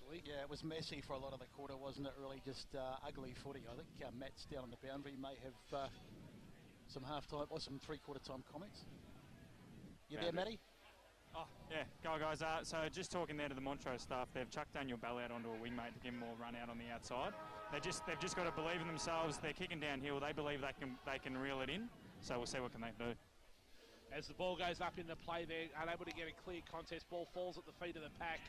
actually. Yeah, it was messy for a lot of the quarter, wasn't it? Really just ugly footy. I think Matt's down on the boundary may have some half-time or some three-quarter time comments. You there, Matty? Oh, yeah. Go, guys. So just talking there to the Montrose staff, they've chucked Daniel Bell out onto a wingmate to give him more run out on the outside. They've just got to believe in themselves. They're kicking downhill. They believe they can reel it in. So we'll see what can they do. As the ball goes up into play, they're unable to get a clear contest. Ball falls at the feet of the pack,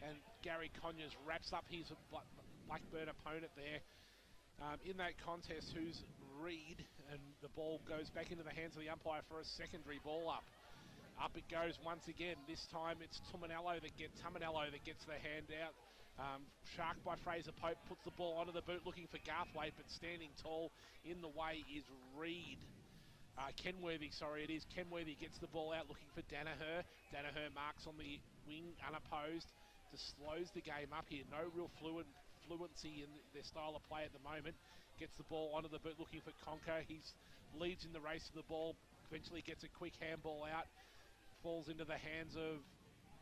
and Gary Conyers wraps up his Blackburn opponent there. In that contest, who's Reed, and the ball goes back into the hands of the umpire for a secondary ball up. Up it goes once again. This time it's Tumanello that gets the hand out. Shark by Fraser Pope puts the ball onto the boot looking for Garthwaite, but standing tall in the way is Reed. Kenworthy gets the ball out looking for Danaher. Danaher marks on the wing unopposed. Just slows the game up here. No real fluency in their style of play at the moment. Gets the ball onto the boot looking for Conker. He leads in the race to the ball. Eventually gets a quick handball out. Falls into the hands of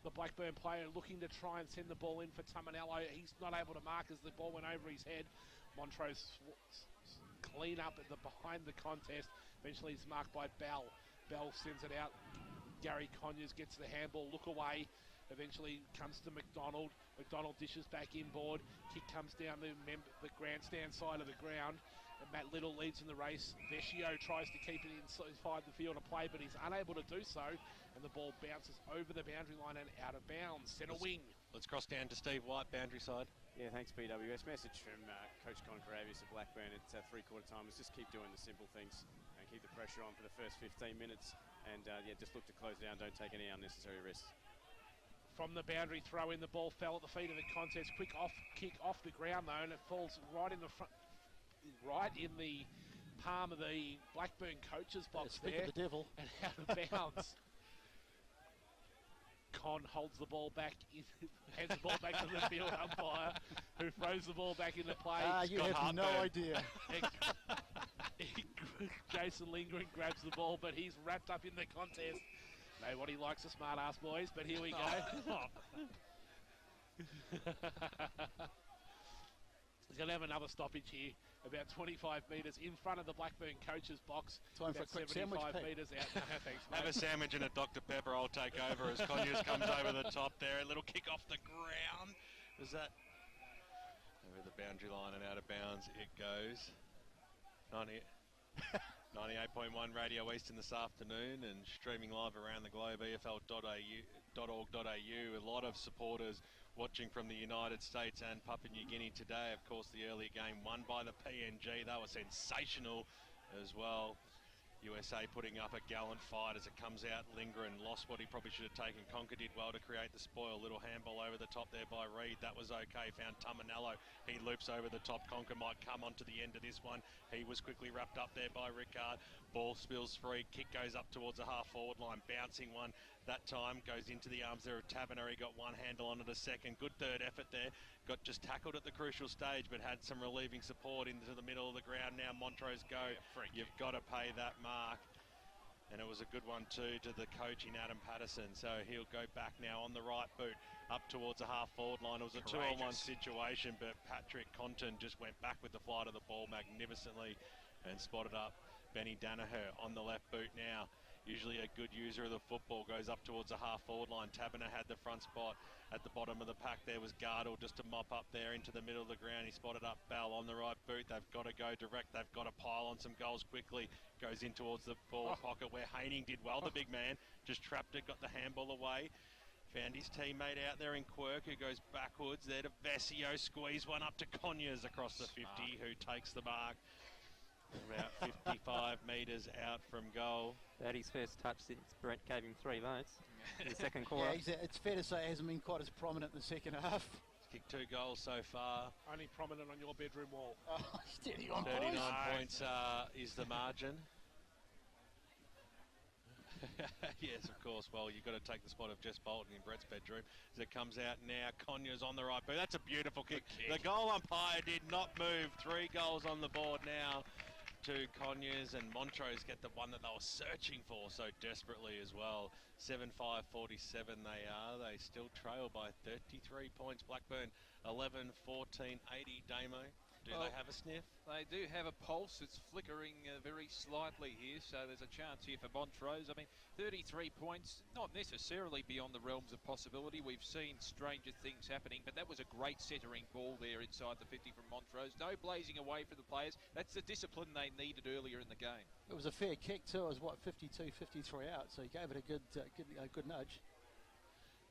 the Blackburn player looking to try and send the ball in for Tumanello. He's not able to mark as the ball went over his head. Montrose clean up at the behind the contest. Eventually it's marked by Bell. Bell sends it out. Gary Conyers gets the handball, look away. Eventually comes to McDonald. McDonald dishes back inboard. Kick comes down the grandstand side of the ground. And Matt Little leads in the race. Vecchio tries to keep it inside the field of play, but he's unable to do so. And the ball bounces over the boundary line and out of bounds. Centre wing. Let's cross down to Steve White, boundary side. Yeah, thanks, BWS. Message from Coach Con Caravius of Blackburn at three-quarter time is just keep doing the simple things and keep the pressure on for the first 15 minutes. And, just look to close down. Don't take any unnecessary risks. From the boundary throw in, the ball fell at the feet of the contest. Quick kick off the ground, though, and it falls right in the front, right in the palm of the Blackburn coach's box there. Speak of the devil. And out of bounds. Con holds the ball back, hands the ball back to the field umpire, who throws the ball back into play. You have no idea. Jason Lindgren grabs the ball, but he's wrapped up in the contest. Nobody likes a smart ass, boys, but here we go. He's going to have another stoppage here, about 25 metres in front of the Blackburn coach's box. Time for a quick 75 metres out. No, thanks, mate. Have a sandwich and a Dr. Pepper. I'll take over as Conyers comes over the top there. A little kick off the ground. Is that over the boundary line and out of bounds? It goes. 98.1 Radio Eastern this afternoon and streaming live around the globe, EFL.org.au. A lot of supporters watching from the United States and Papua New Guinea today. Of course, the earlier game won by the PNG. They were sensational as well. USA putting up a gallant fight as it comes out. Lindgren lost what he probably should have taken. Conker did well to create the spoil. Little handball over the top there by Reed. That was okay. Found Tumanello. He loops over the top. Conker might come onto the end of this one. He was quickly wrapped up there by Rickard. Ball spills free. Kick goes up towards the half-forward line. Bouncing one. That time goes into the arms there of Taverner. He got one handle onto the second. Good third effort there. Got just tackled at the crucial stage, but had some relieving support into the middle of the ground. Now Montrose go. You've got to pay that mark. And it was a good one too to the coach in Adam Patterson. So he'll go back now on the right boot up towards the half-forward line. It was a 2-on-1 situation, but Patrick Conton just went back with the flight of the ball magnificently and spotted up Benny Danaher on the left boot now. Usually a good user of the football, goes up towards the half-forward line. Taberner had the front spot. At the bottom of the pack there was Gardle just to mop up there into the middle of the ground. He spotted up Bell on the right boot. They've got to go direct. They've got to pile on some goals quickly. Goes in towards the forward pocket where Haining did well, the big man. Just trapped it, got the handball away. Found his teammate out there in Quirk, who goes backwards there to Vecchio. Squeeze one up to Conyers across the 50, who takes the mark. About 55 metres out from goal. About his first touch since Brent gave him 3 votes in the second quarter. Yeah, it's fair to say he hasn't been quite as prominent in the second half. He's kicked 2 goals so far. Only prominent on your bedroom wall. Oh, steady on 39 points is the margin. Yes, of course. Well, you've got to take the spot of Jess Bolton in Brett's bedroom as it comes out now. Conyers on the right boot. That's a beautiful kick. The goal umpire did not move. 3 goals on the board now. to Conyers, and Montrose get the one that they were searching for so desperately as well. 7-5-47 they are. They still trail by 33 points. Blackburn 11-14-80. Damo, do they have a sniff? They do have a pulse. It's flickering very slightly here, so there's a chance here for Montrose. I mean, 33 points, not necessarily beyond the realms of possibility. We've seen stranger things happening, but that was a great centering ball there inside the 50 from Montrose. No blazing away for the players. That's the discipline they needed earlier in the game. It was a fair kick too. It was, 52, 53 out, so he gave it a good nudge.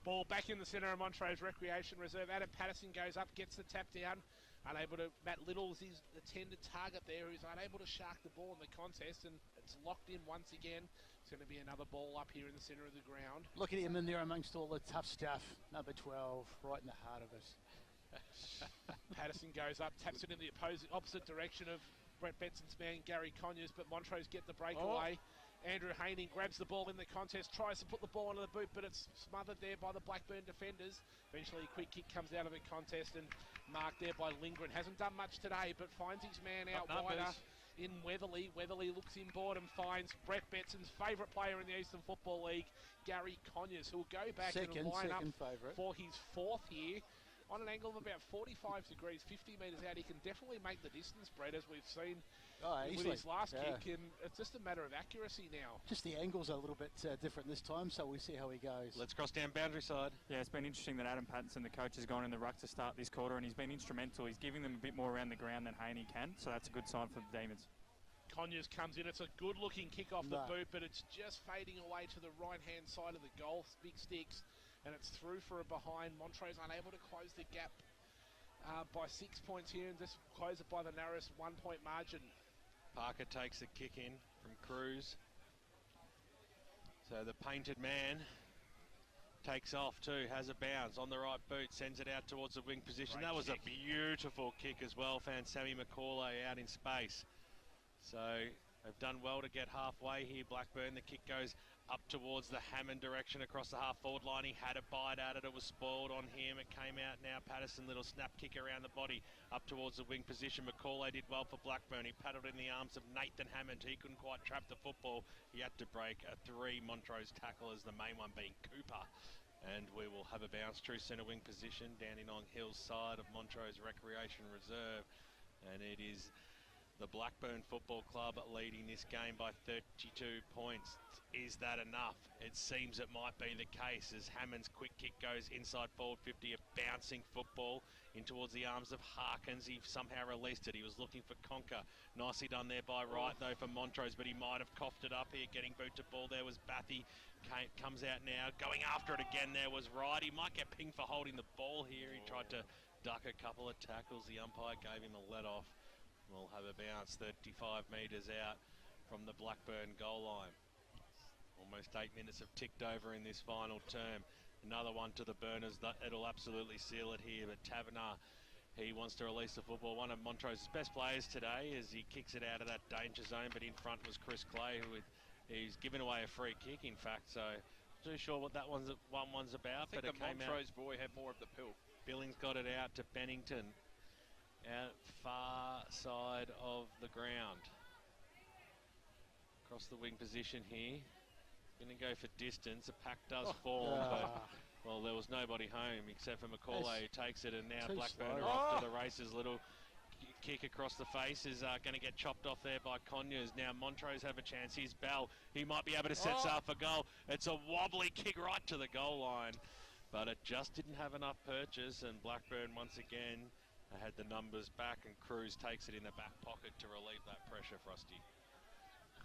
Ball back in the centre of Montrose Recreation Reserve. Adam Patterson goes up, gets the tap down. Unable to, Matt Little's his intended target there, who's unable to shark the ball in the contest, and it's locked in once again. It's going to be another ball up here in the centre of the ground. Look at him in there amongst all the tough stuff. Number 12, right in the heart of it. Patterson goes up, taps it in the opposite direction of Brett Betson's man, Gary Conyers, but Montrose get the breakaway. Andrew Haining grabs the ball in the contest, tries to put the ball into the boot, but it's smothered there by the Blackburn defenders. Eventually a quick kick comes out of the contest and marked there by Lindgren. Hasn't done much today, but finds his man out wider in Weatherly. Weatherly looks inboard and finds Brett Betson's favourite player in the Eastern Football League, Gary Conyers, who will go back and line up for his fourth here. On an angle of about 45 degrees, 50 metres out, he can definitely make the distance, Brett, as we've seen with his last kick, and it's just a matter of accuracy now. Just the angles are a little bit different this time, so we'll see how he goes. Let's cross down boundary side. Yeah, it's been interesting that Adam Patterson, the coach, has gone in the ruck to start this quarter, and he's been instrumental. He's giving them a bit more around the ground than Haney can, so that's a good sign for the Demons. Conyers comes in. It's a good-looking kick off the boot, but it's just fading away to the right-hand side of the goal. Big sticks. And it's through for a behind. Montrose unable to close the gap by 6 points here and just close it by the narrowest 1 point margin. Parker takes a kick in from Cruz. So the painted man takes off too, has a bounce on the right boot, sends it out towards the wing position. That was a beautiful kick as well. Found Sammy McCauley out in space. So they've done well to get halfway here, Blackburn. The kick goes up towards the Hammond direction across the half-forward line. He had a bite at it. It was spoiled on him. It came out now. Patterson, little snap kick around the body up towards the wing position. McCauley did well for Blackburn. He paddled in the arms of Nathan Hammond. He couldn't quite trap the football. He had to break a 3 Montrose tacklers, the main one being Cooper. And we will have a bounce through centre wing position. Dandenong Hills side of Montrose Recreation Reserve. And it is the Blackburn Football Club leading this game by 32 points. Is that enough? It seems it might be the case as Hammond's quick kick goes inside forward 50, a bouncing football in towards the arms of Harkins. He somehow released it. He was looking for Conker. Nicely done there by Wright though for Montrose, but he might have coughed it up here. Getting boot to ball there was Bathy. Comes out now. Going after it again there was Wright. He might get pinged for holding the ball here. He tried to duck a couple of tackles. The umpire gave him a let off. We'll have a bounce 35 metres out from the Blackburn goal line. Almost 8 minutes have ticked over in this final term. Another one to the Burners. It'll absolutely seal it here. But Taverner, he wants to release the football. One of Montrose's best players today as he kicks it out of that danger zone. But in front was Chris Clay, who he's given away a free kick, in fact. So not too sure what that one's about. I think the Montrose boy had more of the pill. Billings got it out to Bennington. Out far side of the ground. Across the wing position here. Going to go for distance. A pack does form, but well, there was nobody home except for McCauley who takes it, and now Blackburn are off to the races. Little kick across the face is going to get chopped off there by Conyers. Now Montrose have a chance. Here's Bell. He might be able to set up a goal. It's a wobbly kick right to the goal line, but it just didn't have enough purchase, and Blackburn once again had the numbers back, and Cruz takes it in the back pocket to relieve that pressure, Frosty.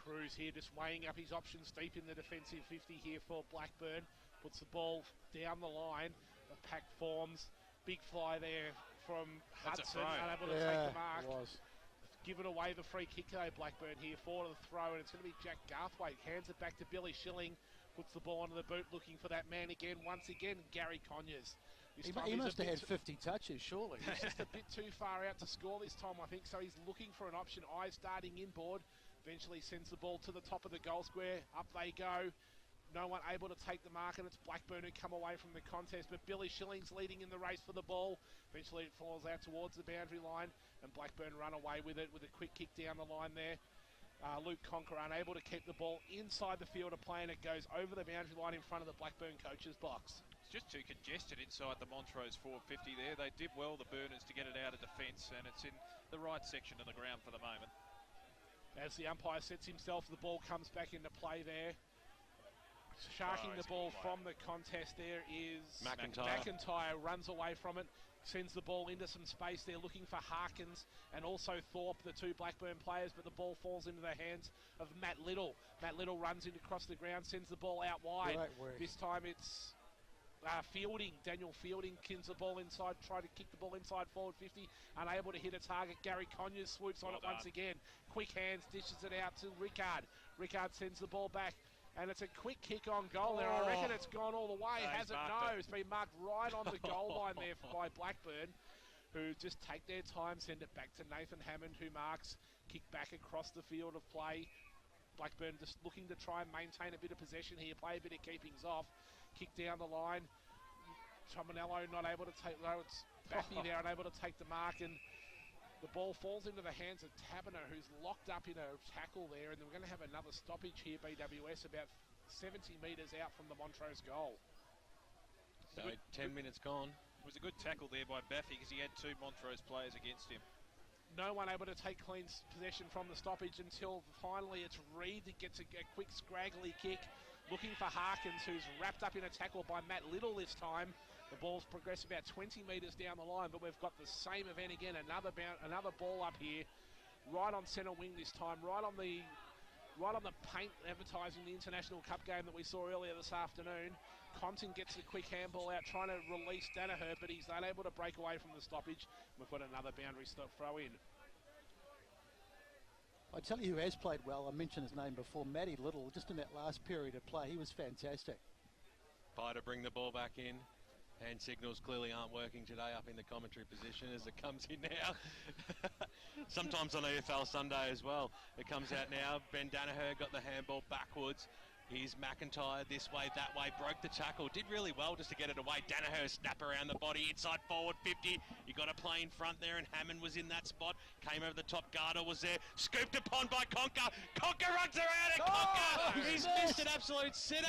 Cruz here just weighing up his options deep in the defensive 50 here for Blackburn. Puts the ball down the line. The pack forms. Big fly there from Hudson. Unable to take the mark. Given away the free kick though, Blackburn here for the throw, and it's going to be Jack Garthwaite. Hands it back to Billy Schilling. Puts the ball onto the boot, looking for that man again. Once again, Gary Conyers. He must have had 50 touches, surely. He's just a bit too far out to score this time, I think. So he's looking for an option. Eyes starting inboard. Eventually sends the ball to the top of the goal square. Up they go. No one able to take the mark, and it's Blackburn who come away from the contest. But Billy Schilling's leading in the race for the ball. Eventually it falls out towards the boundary line, and Blackburn run away with it with a quick kick down the line there. Luke Conker unable to keep the ball inside the field of play, and it goes over the boundary line in front of the Blackburn coach's box. It's just too congested inside the Montrose 450 there. They did well, the Burners, to get it out of defence, and it's in the right section of the ground for the moment. As the umpire sets himself, the ball comes back into play there. Sharking the ball from the contest there is McIntyre runs away from it, sends the ball into some space there, looking for Harkins and also Thorpe, the two Blackburn players, but the ball falls into the hands of Matt Little. Matt Little runs in across the ground, sends the ball out wide. This time it's Fielding. Daniel Fielding kins the ball inside, try to kick the ball inside forward 50, unable to hit a target. Gary Conyers swoops on it once again. Quick hands, dishes it out to Rickard. Rickard sends the ball back. And it's a quick kick on goal there. I reckon it's gone all the way. Has it? No, it's been marked right on the goal line there by Blackburn, who just take their time, send it back to Nathan Hammond, who marks, kick back across the field of play. Blackburn just looking to try and maintain a bit of possession here, play a bit of keepings off. Kick down the line. Tominello not able to take, though it's Baffy there, unable to take the mark, and the ball falls into the hands of Taberner, who's locked up in a tackle there, and we're going to have another stoppage here, BWS, about 70 metres out from the Montrose goal. So 10 minutes gone. It was a good tackle there by Baffy because he had two Montrose players against him. No one able to take clean possession from the stoppage until finally it's Reed that gets a quick scraggly kick, looking for Harkins, who's wrapped up in a tackle by Matt Little this time. The ball's progressed about 20 metres down the line, but we've got the same event again. Another ball up here, right on centre wing this time, right on the paint advertising the International Cup game that we saw earlier this afternoon. Compton gets the quick handball out, trying to release Danaher, but he's unable to break away from the stoppage. We've got another boundary throw in. I tell you who has played well, I mentioned his name before, Matty Little, just in that last period of play, he was fantastic. By to bring the ball back in. Hand signals clearly aren't working today up in the commentary position as it comes in now. Sometimes on EFL Sunday as well. It comes out now. Ben Danaher got the handball backwards. Here's McIntyre this way, that way, broke the tackle. Did really well just to get it away. Danaher snap around the body, inside forward 50. You got to play in front there, and Hammond was in that spot. Came over the top, Garda was there. Scooped upon by Conker. Conker runs around and Conker! He's missed an absolute sitter.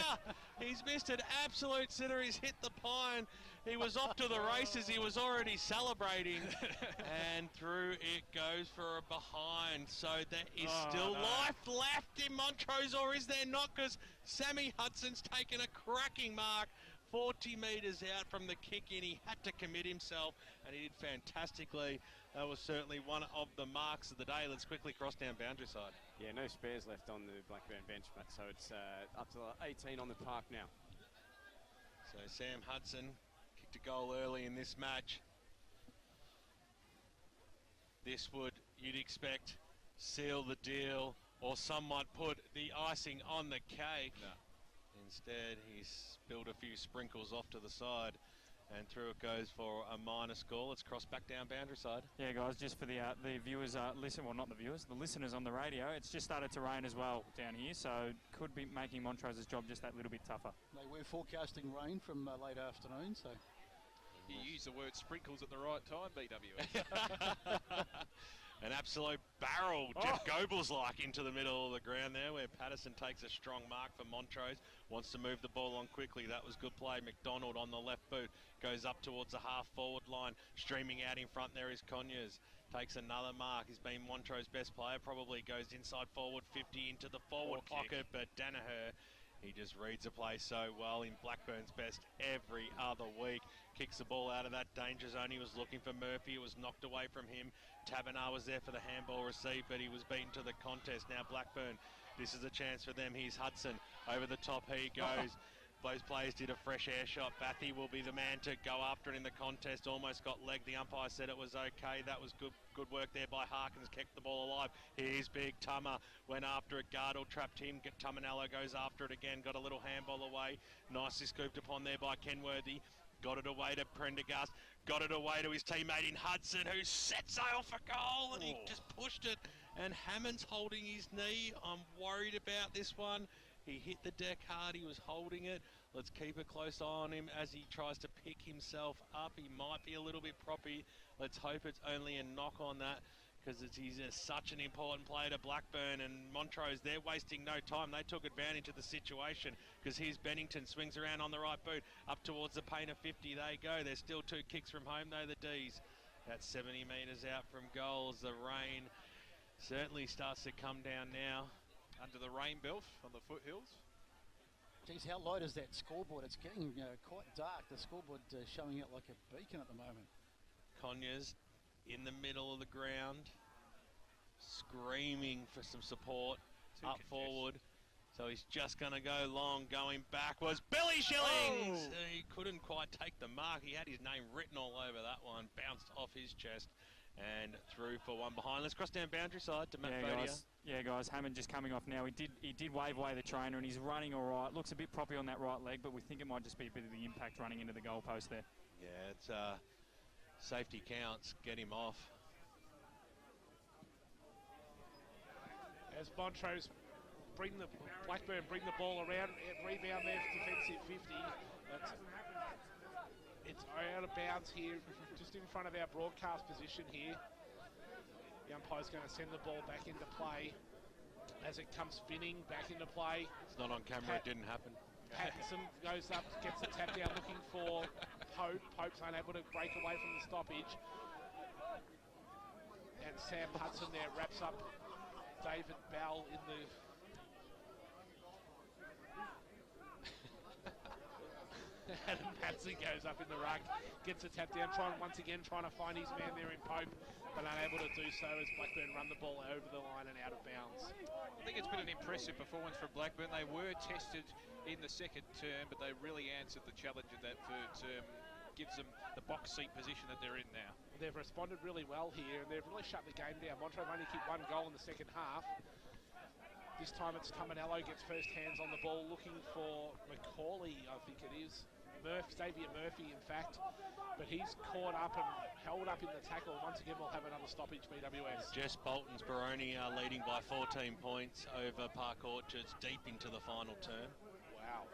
He's missed an absolute sitter. He's hit the pine. He was off to the races. He was already celebrating. And through it goes for a behind. So there is still life left in Montrose, or is there not? Because Sammy Hudson's taken a cracking mark 40 metres out from the kick in. He had to commit himself, and he did fantastically. That was certainly one of the marks of the day. Let's quickly cross down boundary side. Yeah, no spares left on the Blackburn bench, but so it's up to 18 on the park now. So Sam Hudson kicked a goal early in this match. This would, you'd expect, seal the deal, or some might put the icing on the cake. No. Instead, he's spilled a few sprinkles off to the side, and through it goes for a minor score. Let's cross back down boundary side. Yeah, guys, just for the viewers, the listeners on the radio, it's just started to rain as well down here, so could be making Montrose's job just that little bit tougher. They were forecasting rain from late afternoon, so... You use the word sprinkles at the right time, BWS. An absolute barrel, Jeff Goebbels like into the middle of the ground there, where Patterson takes a strong mark for Montrose. Wants to move the ball on quickly. That was good play. McDonald on the left boot goes up towards the half forward line. Streaming out in front there is Conyers. Takes another mark. He's been Montrose's best player. Probably goes inside forward 50 into the forward pocket, but Danaher, he just reads the play so well. In Blackburn's best every other week. Kicks the ball out of that danger zone. He was looking for Murphy. It was knocked away from him. Taberner was there for the handball receive, but he was beaten to the contest. Now Blackburn, this is a chance for them. Here's Hudson. Over the top he goes. Those players did a fresh air shot. Bathy will be the man to go after it in the contest. Almost got legged. The umpire said it was okay. That was good work there by Harkins. Kept the ball alive. Here's Big Tuma. Went after it. Gardle trapped him. Tominello goes after it again. Got a little handball away. Nicely scooped upon there by Kenworthy. Got it away to Prendergast. Got it away to his teammate in Hudson, who sets off a goal, and he just pushed it. And Hammond's holding his knee. I'm worried about this one. He hit the deck hard. He was holding it. Let's keep a close eye on him as he tries to pick himself up. He might be a little bit proppy. Let's hope it's only a knock on that. because he's such an important player to Blackburn, and Montrose, they're wasting no time. They took advantage of the situation because here's Bennington, swings around on the right boot, up towards the paint of 50 they go. There's still 2 kicks from home though, the D's. That's 70 metres out from goals. The rain certainly starts to come down now. Under the rain belt on the foothills. Geez, how light is that scoreboard? It's getting quite dark. The scoreboard showing it like a beacon at the moment. Conyers in the middle of the ground, screaming for some support up forward. So he's just going to go long, going backwards. Billy Shillings! He couldn't quite take the mark. He had his name written all over that one. Bounced off his chest and through for one behind. Let's cross down boundary side to Matt Bodia. Guys, Hammond just coming off now. He did wave away the trainer, and he's running all right. Looks a bit proppy on that right leg, but we think it might just be a bit of the impact running into the goalpost there. Yeah, it's safety counts. Get him off. As Montrose Blackburn bring the ball around, rebound there, defensive 50. It's out of bounds here, just in front of our broadcast position here. The umpire's going to send the ball back into play as it comes spinning back into play. It's not on camera, it didn't happen. Pattinson goes up, gets the tap down, looking for Pope. Pope's unable to break away from the stoppage. And Sam Hudson there wraps up David Bell in the... Adam Patson goes up in the ruck, gets a tap down, once again trying to find his man there in Pope, but unable to do so as Blackburn run the ball over the line and out of bounds. I think it's been an impressive performance from Blackburn. They were tested in the second term, but they really answered the challenge of that third term. Gives them the box seat position that they're in now. They've responded really well here, and they've really shut the game down. Montrose only kicked 1 goal in the second half. This time it's Tumanello gets first hands on the ball, looking for Macaulay, I think it is. Xavier Murphy, in fact, but he's caught up and held up in the tackle. Once again, we'll have another stoppage, BWS. Jess Bolton's Baroni are leading by 14 points over Park Orchards deep into the final term. Wow.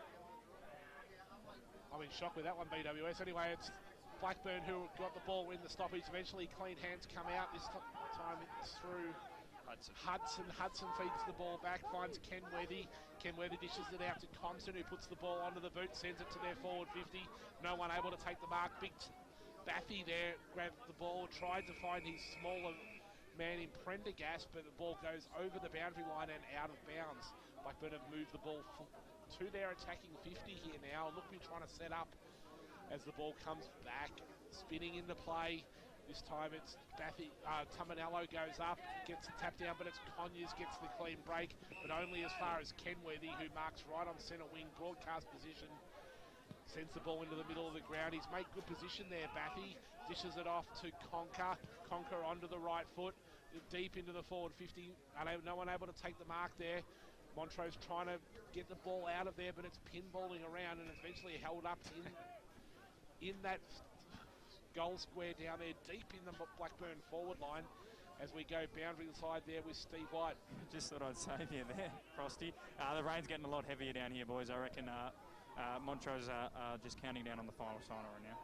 I'm in shock with that one, BWS. Anyway, it's Blackburn who got the ball in the stoppage. Eventually, clean hands come out. This time it's through Hudson feeds the ball back, finds Kenworthy. Kenworthy dishes it out to Compton, who puts the ball onto the boot, sends it to their forward 50. No one able to take the mark. Big Baffy there grabbed the ball, tried to find his smaller man in Prendergast, but the ball goes over the boundary line and out of bounds. Blackburn have moved the ball to their attacking 50 here now. Look, we're trying to set up as the ball comes back, spinning into play. This time it's Baffy, Tumanello goes up, gets the tap down, but it's Conyers gets the clean break, but only as far as Kenworthy, who marks right on centre wing broadcast position. Sends the ball into the middle of the ground. He's made good position there, Baffy. Dishes it off to Conker. Conker onto the right foot, deep into the forward 50. No one able to take the mark there. Montrose trying to get the ball out of there, but it's pinballing around and eventually held up in that goal square down there, deep in the Blackburn forward line, as we go boundary side there with Steve White. Just thought I'd save you there, Frosty. The rain's getting a lot heavier down here, boys. I reckon Montrose are just counting down on the final siren right now.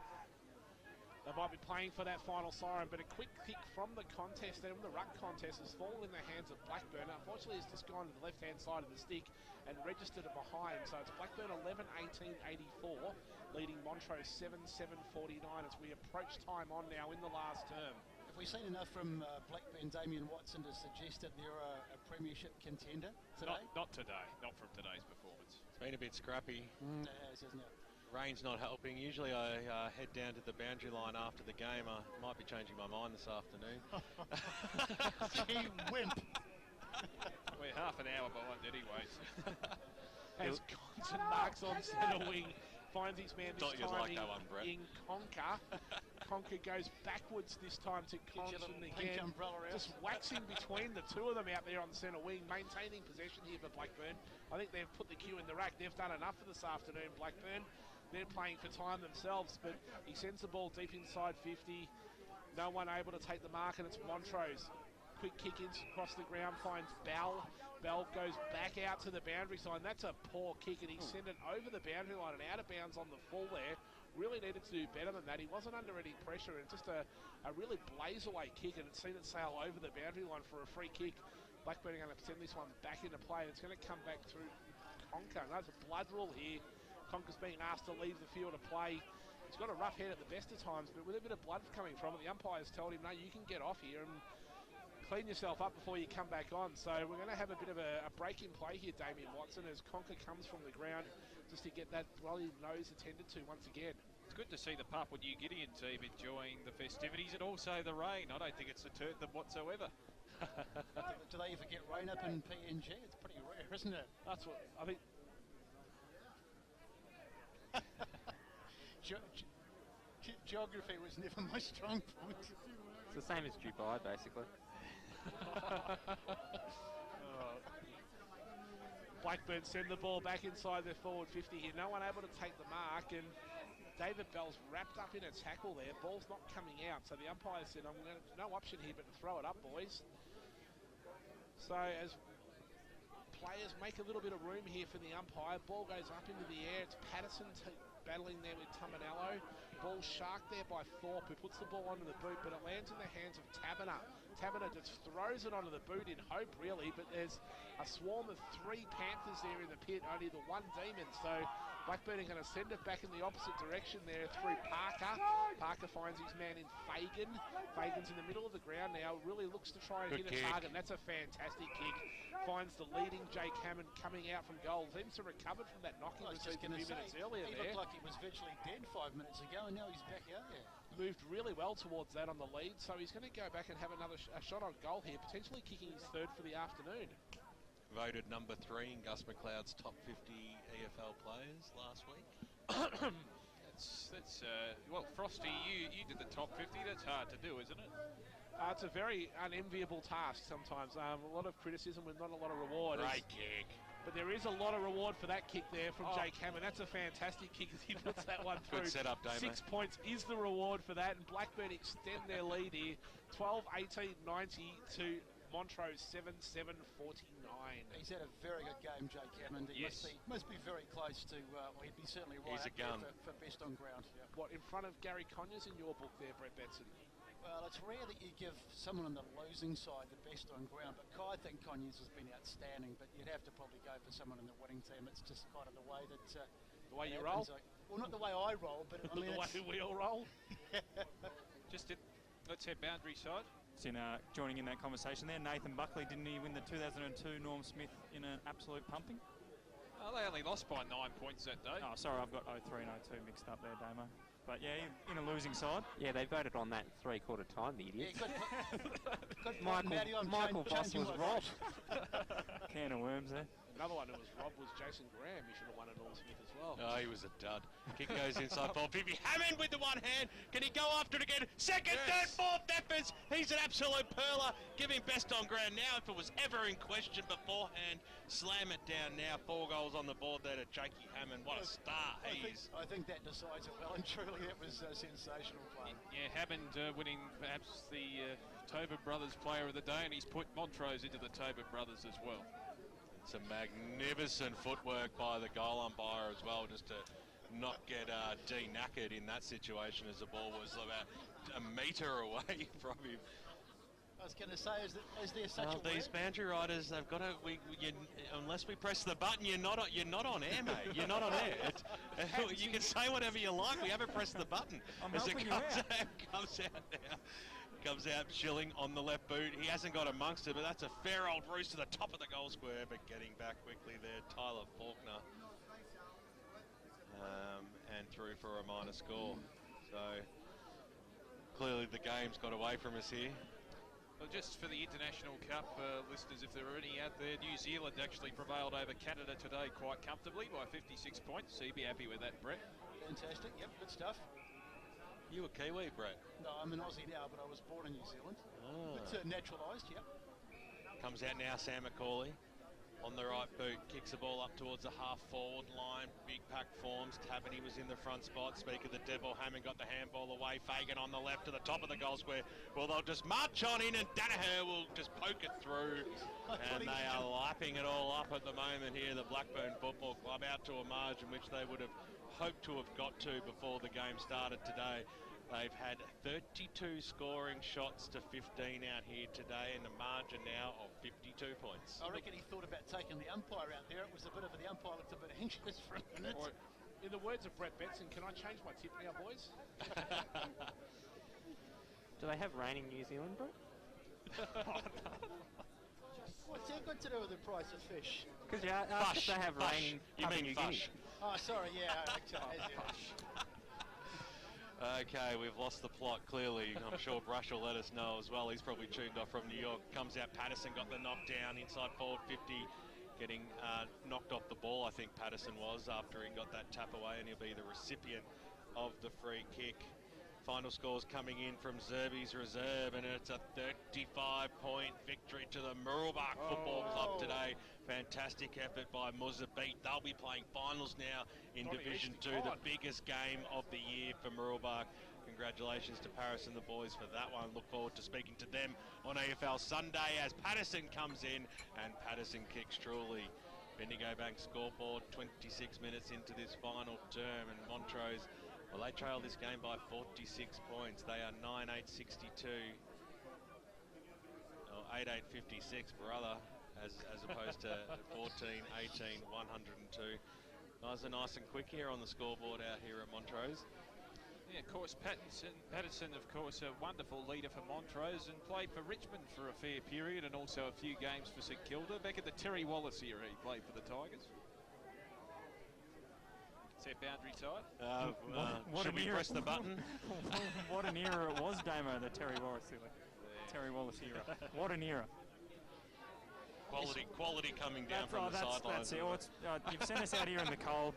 They might be playing for that final siren, but a quick kick from the contest, from the ruck contest, has fallen in the hands of Blackburn. Unfortunately, it's just gone to the left-hand side of the stick and registered it behind. So it's Blackburn 11-18-84, leading Montrose 7-7-49 as we approach time on now in the last term. Have we seen enough from Blackburn Damien Watson to suggest that they're a premiership contender today? Not today, not from today's performance. It's been a bit scrappy. It has, hasn't it? Rain's not helping. Usually I head down to the boundary line after the game. I might be changing my mind this afternoon. Gee, wimp. We're half an hour behind anyways. As Compton marks on centre wing, finds his man this time in Conker. Conker goes backwards this time to Compton again. Just waxing between the two of them out there on centre wing, maintaining possession here for Blackburn. I think they've put the cue in the rack. They've done enough for this afternoon, Blackburn. They're playing for time themselves, but he sends the ball deep inside 50. No one able to take the mark, and it's Montrose. Quick kick in across the ground, finds Bell. Bell goes back out to the boundary side. That's a poor kick, and he sent it over the boundary line and out of bounds on the full there. really needed to do better than that. He wasn't under any pressure, and just a really blaze-away kick, and it's seen it sail over the boundary line for a free kick. Blackburn are going to send this one back into play. It's going to come back through Conker. There's a blood rule here. Conker's being asked to leave the field of play. He's got a rough head at the best of times, but with a bit of blood coming from it, the umpires told him, no, you can get off here and clean yourself up before you come back on. So we're going to have a bit of a break in play here, Damien Watson, as Conker comes from the ground just to get that bloody nose attended to once again. It's good to see the Papua New Guinean team enjoying the festivities and also the rain. I don't think it's deterred them whatsoever. Do they ever get rain up in PNG? It's pretty rare, isn't it? That's what I think. Geography was never my strong point. It's the same as Dubai, basically. Blackburn send the ball back inside their forward 50 here. No one able to take the mark, and David Bell's wrapped up in a tackle there. Ball's not coming out, so the umpire said, no option here but to throw it up, boys. So as players make a little bit of room here for the umpire, ball goes up into the air. It's Patterson battling there with Tamanello. Ball sharked there by Thorpe, who puts the ball onto the boot, but it lands in the hands of Taberner. Taberner just throws it onto the boot in hope, really, but there's a swarm of 3 Panthers there in the pit, only the 1 Demon. So Blackburn are going to send it back in the opposite direction there through Parker. Parker finds his man in Fagan. Fagan's in the middle of the ground now, really looks to try and hit a target. And that's a fantastic kick. Finds the leading Jake Hammond coming out from goal. Seems to recovered from that knocking received a few minutes earlier there. He looked like he was virtually dead 5 minutes ago, and now he's back out there. Moved really well towards that on the lead, so he's going to go back and have another shot on goal here, potentially kicking his 3rd for the afternoon. Voted number 3 in Gus McLeod's top 50 EFL players last week. Well, Frosty, you did the top 50. That's hard to do, isn't it? It's a very unenviable task sometimes. A lot of criticism with not a lot of reward. Great kick. But there is a lot of reward for that kick there from Jake Hammond. That's a fantastic kick as he puts that one through. Good setup, Damo. 6 points is the reward for that, and Blackburn extend their lead here. 12-18-90 to Montrose 7-7-49. He's had a very good game, Jake Hammond. He must be very close to, he'd be certainly right He's a gun. For best on ground. Yeah. What, in front of Gary Conyers in your book there, Brett Betson? Well, it's rare that you give someone on the losing side the best on ground, but I think Conyers has been outstanding, but you'd have to probably go for someone in the winning team. It's just kind of the way that... the way you roll? Well, not the way I roll, but I mean... the way we all roll? Let's head boundary side. It's joining in that conversation there. Nathan Buckley, didn't he win the 2002 Norm Smith in an absolute pumping? Oh, they only lost by 9 points that day. Oh, sorry, I've got 03 and 02 mixed up there, Damo. But yeah, in a losing side. Yeah, they voted on that 3/4 time, the idiots. Yeah, good Michael Voss was robbed. Can of worms there. Another one who was robbed was Jason Graham. He should have won at Norm Smith as well. Oh, he was a dud. Kick goes inside ball. Phoebe Hammond with the one hand. Can he go after it again? Second, third, fourth efforts. He's an absolute perler. Giving best on ground now. If it was ever in question beforehand, slam it down now. 4 goals on the board there to Jakey Hammond. What a star he is. I think that decides it well, and truly that was a sensational play. Yeah, Hammond winning perhaps the Tobin Brothers Player of the Day, and he's put Montrose into the Tobin Brothers as well. Some magnificent footwork by the goal umpire as well, just to not get knackered in that situation, as the ball was about a metre away from him. I was going to say, is there such a these boundary riders, they've got to. Unless we press the button, you're not on air, mate. You're not on air. You can say whatever you like. We haven't pressed the button. As it comes out now. Comes out Schilling on the left boot. He hasn't got amongst it, but that's a fair old roost to the top of the goal square, but getting back quickly there, Tyler Faulkner. And through for a minor score. So clearly the game's got away from us here. Well, just for the International Cup listeners, if there are any out there, New Zealand actually prevailed over Canada today quite comfortably by 56 points, so you'd be happy with that, Brett. Fantastic, yep, good stuff. You a Kiwi, Brett? No, I'm an Aussie now, but I was born in New Zealand. It's naturalised, yep. Comes out now, Sam McCauley. On the right boot, kicks the ball up towards the half-forward line. Big pack forms. Taverny was in the front spot. Speak of the devil, Hammond got the handball away. Fagan on the left to the top of the goal square. Well, they'll just march on in, and Danaher will just poke it through. And they are lapping it all up at the moment here. The Blackburn Football Club out to a margin which they would have hoped to have got to before the game started today. They've had 32 scoring shots to 15 out here today, and a margin now of 52 points. I reckon he thought about taking the umpire out there. It was a bit of the umpire looked a bit anxious for a minute. Or, in the words of Brett Benson, can I change my tip now, boys? Do they have rain in New Zealand, bro? What's that got to do with the price of fish? Because you asked if they have rain in You Papua mean New Guinea. fush. Oh, sorry, yeah. Okay, Okay, we've lost the plot clearly. I'm sure Brush will let us know as well. He's probably tuned off from New York. Comes out, Patterson got the knockdown inside forward 50, getting knocked off the ball, I think Patterson was, after he got that tap away, and he'll be the recipient of the free kick. Final scores coming in from Zerby's reserve, and it's a 35-point victory to the Muralbach Football Club today. Fantastic effort by Mozambique. They'll be playing finals now in Division 2, the biggest game of the year for Muralbach. Congratulations to Paris and the boys for that one. Look forward to speaking to them on AFL Sunday as Patterson comes in, and Patterson kicks truly. Bendigo Bank scoreboard 26 minutes into this final term, and Montrose, well, they trail this game by 46 points. They are 9-8-62, or 8-8-56, brother, as opposed to 14-18-102. Guys are nice and quick here on the scoreboard out here at Montrose. Yeah, of course, Patterson, of course, a wonderful leader for Montrose and played for Richmond for a fair period and also a few games for St Kilda. Back at the Terry Wallace era, he played for the Tigers. Is that boundary tight? Should we press the button? What an era it was, Damo, the Terry Wallace era. Terry Wallace era. What an era. Quality coming down from the sidelines. That's it. You've sent us out here in the cold.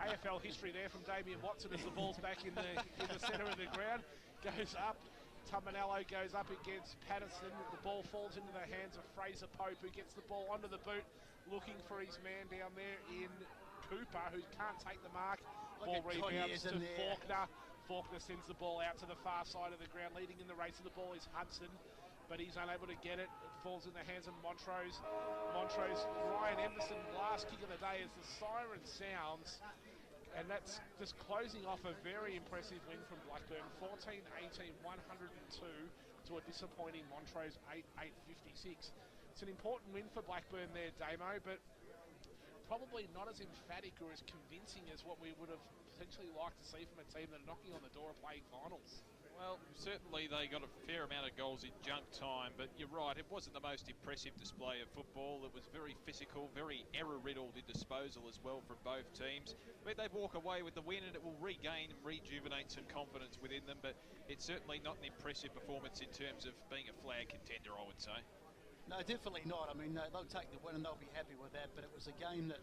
AFL history there from Damien Watson as the ball's back in the centre of the ground. Goes up. Tumanello goes up against Patterson. The ball falls into the hands of Fraser Pope, who gets the ball onto the boot, looking for his man down there in Cooper, who can't take the mark. Ball rebounds to Faulkner. Faulkner sends the ball out to the far side of the ground. Leading in the race of the ball is Hudson, but he's unable to get it. It falls in the hands of Montrose. Ryan Emerson, last kick of the day as the siren sounds. And that's just closing off a very impressive win from Blackburn. 14-18, 102 to a disappointing Montrose 8-8-56. It's an important win for Blackburn there, Damo, but probably not as emphatic or as convincing as what we would have potentially liked to see from a team that are knocking on the door of playing finals. Well, certainly they got a fair amount of goals in junk time, but you're right, it wasn't the most impressive display of football. It was very physical, very error-riddled in disposal as well from both teams. But they walk away with the win and it will regain and rejuvenate some confidence within them, but it's certainly not an impressive performance in terms of being a flag contender, I would say. No, definitely not. I mean, they'll take the win and they'll be happy with that, but it was a game that